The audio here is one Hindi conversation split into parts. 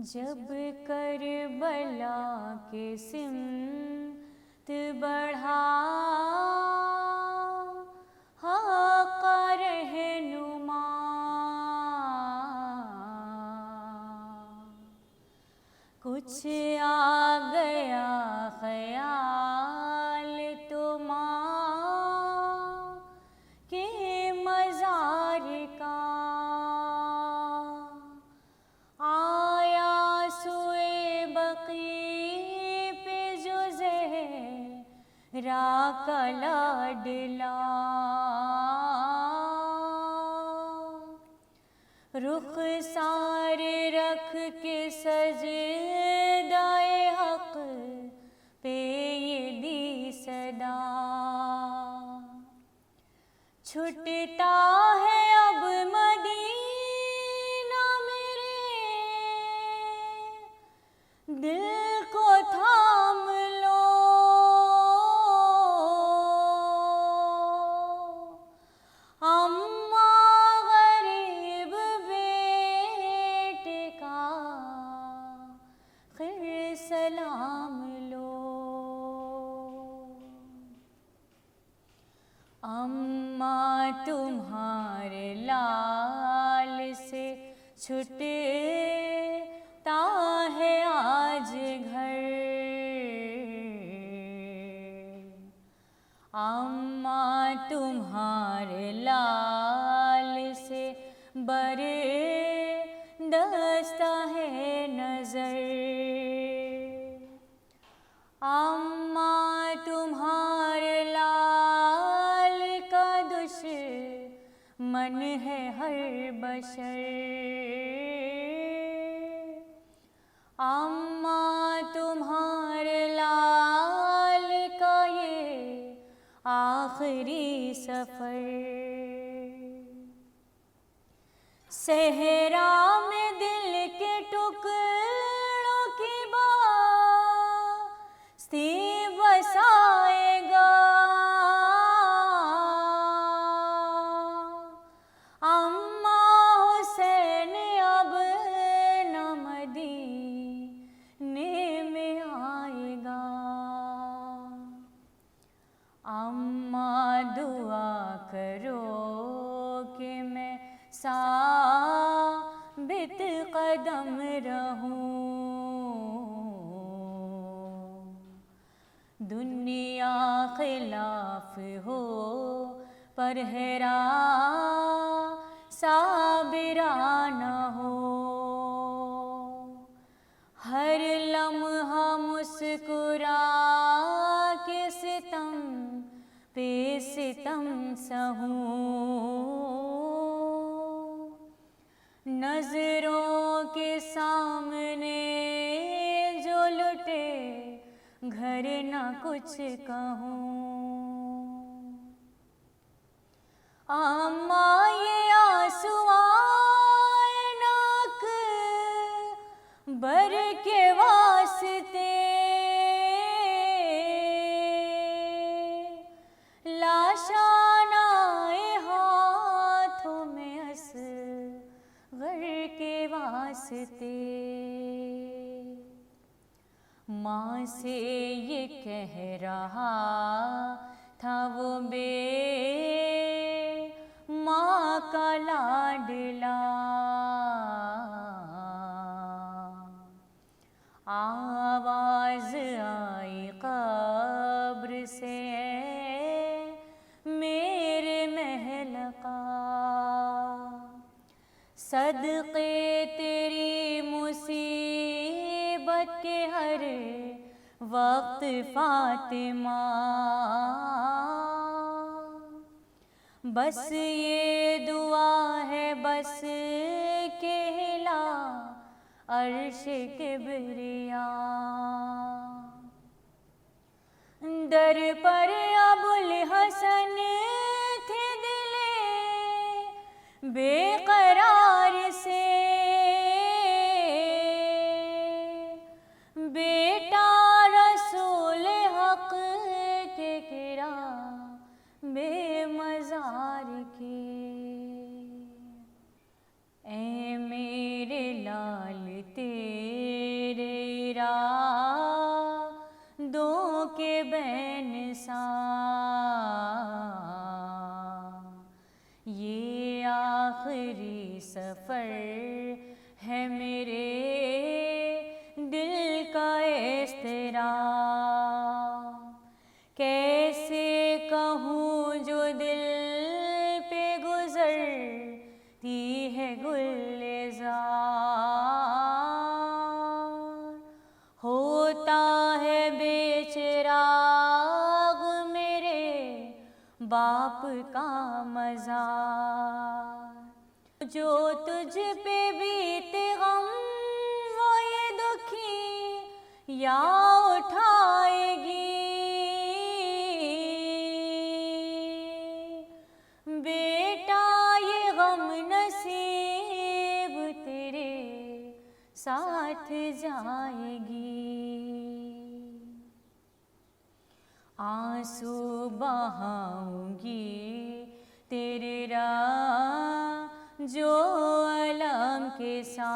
जब करबला के सिमत बढ़ा हक़ रहनुमा, कुछ आ गया ख्याल तुमा के मज़ार का, आया सुए बक़ी पे जो ज़हरा का लाडला, रुख सारे रख के सजदाए हक़ पे ये दी सदा, छुटता है अब मदीना मेरे दिल को थाम लो, अम्मा गरीब बेटे का खैर सलाम लो। अम्मा तुम्हारे लाल से छुटता है आज घर, अम्मा तुम्हारे लाल से बरदस्ता है नज़र, अम्मा तुम्हारे लाल का दुश्मन है हर बशर, अम्मा तुम्हारे लाल का ये आखिरी सफ़र, सहरा में दिल के टुकड़ों की बस्ती बसाएगा, अम्मा हुसैन अब न मदीने में आएगा, अम्मा दुआ करो कि मैं साबित कदम रहूं, दुनिया खिलाफ हो पर हेरा साबिरा न हो, हर लम्हा मुस्कुरा के सितम पे सितम सहूं, नजरों के सामने जो लुटे घर न कुछ कहूँ, अम्मा ये आंसू आए नाक बर के वास्ते, लाशानाए हाथों में असग़र के वास्ते, माँ से ये कह रहा था वो माँ का लाडला, आवाज़ आई कब्र से मेरे महल का, सदक़े तेरी मुसीबत के हर वक्त फ़ातिमा, बस ये दुआ है बस के हिला अर्श किबरिया, दर पर अबुल हसन थे दिले बेकरार से, बेटा रसूल हक़ के किरा बेमज़ार के, ए मेरे लाल तेरे साथ। ये आखिरी सफ़र है मेरे दिल का इज़्तिराब। कैसे कहूँ जो दिल पे गुज़रती है गुलज़ार। होता है बेचिराग मेरे बाप का मज़ार। जो तुझ पे बीते गम वो ये दुखी या उठाएगी। बेटा ये गम नसीब तेरे साथ जाएगी। आंसू बहाऊंगी तेरे राह जो अलम के साथ।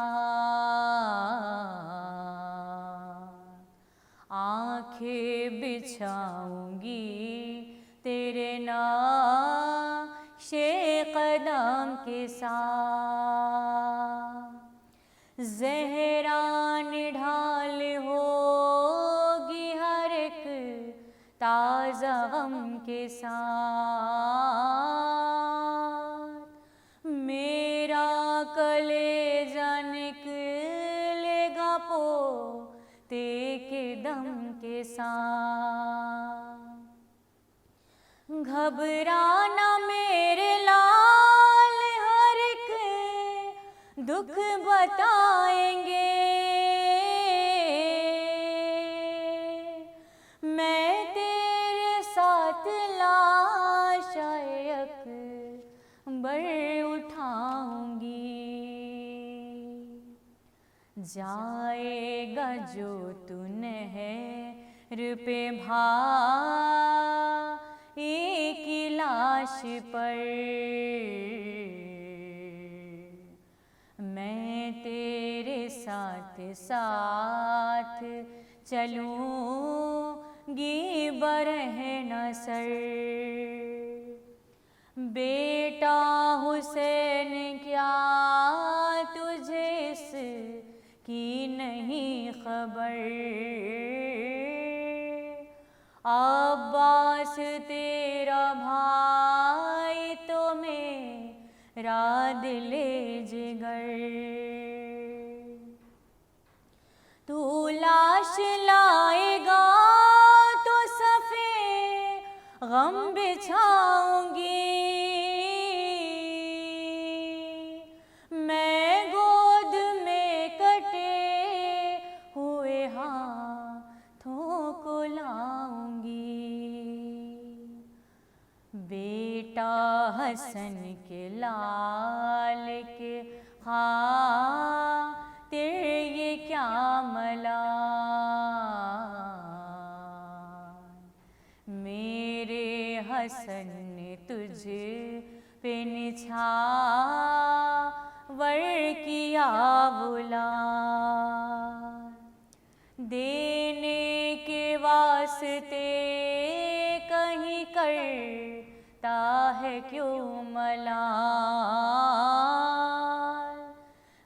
आंखें बिछाऊंगी तेरे नाक़्शे कदम के साथ। ज़हरान ढाल होगी हर एक ताज़ा गम के साथ। मेरा कलेजा निकलेगा पोते के दम के साथ। घबराना मेरे लाल हर एक दुख बताएंगे। मैं तेरे साथ लाशाए अकबर उठाऊंगी। जाएगा जो तू नहर पे भाई की लाश पर। मैं तेरे साथ साथ चलूंगी बरहना सर। बेटा हुसैन क्या तुझे इसकी नहीं खबर। अब्बास तेरा भाई तो मेरा दिले जिगर। तू लाश लाएगा तो सफ़े गम बिछाऊंगी। मैं गोद में कटे हुए हाथों को लाऊंगी। बेटा हसन के लाल के खातिर ये क्या मलाल। मेरे हसन ने तुझ पे निछावर किया बुलाल। देने के वास्ते कहीं करता है क्यों मलाल।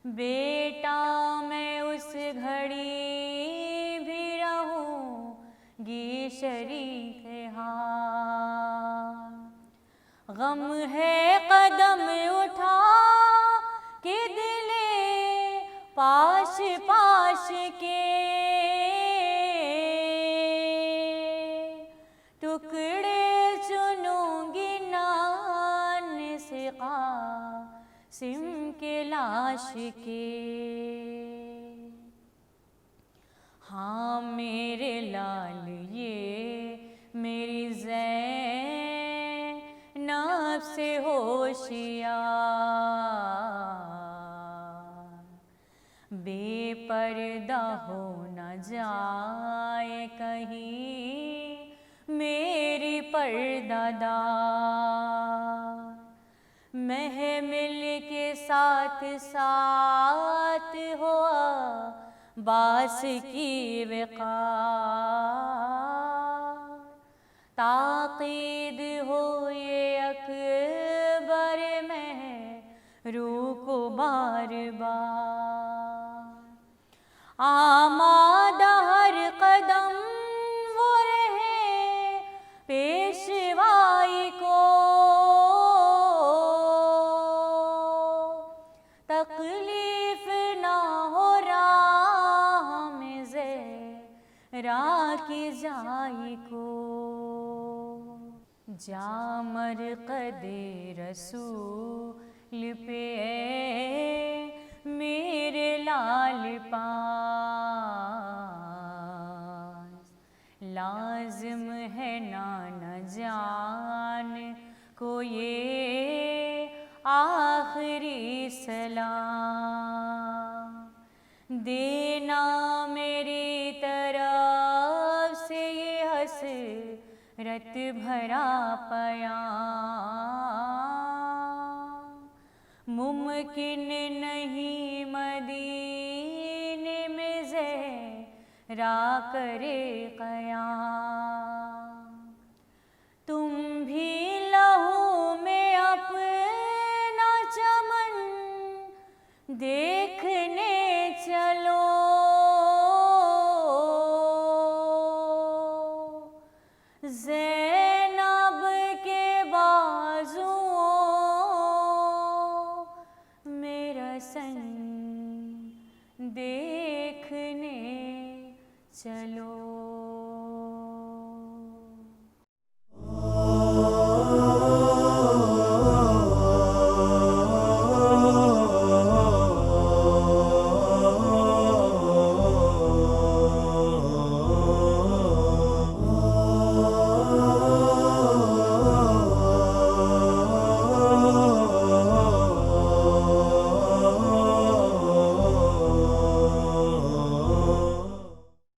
बेटा मैं उस घड़ी भी रहूंगी शरीक हाल। गम है कदम उठा के दिले पाश पाश के। टुकड़े चुनूंगी नान से कासिम के लाश के। हाँ मेरे लाल ये मेरी ज़ैनब से होशियार। बेपर्दा हो न जाए कहीं मेरी पर्दादार। महमिल के साथ साथ हो अब्बास की विक़ार। ताक़ीद हो ये अकबर में रूह को बार बार। आमादा हर कदम वो रहे पेशवाई को, तकलीफ ना हो राह में ज़रा की जाई को। जामर कदे रसूल पे मेरे लाल पास, लाजिम है ना न जान को ये आखिरी सलाम। देना मेरी तरफ से ये हसरत भरा प्याम। मुमकिन नहीं मदीने में ज़हरा करे क़याम। तुम भी लहू में अपना चमन देखने चलो, ज़ैनब के बाजुओं में रसन देखने चलो।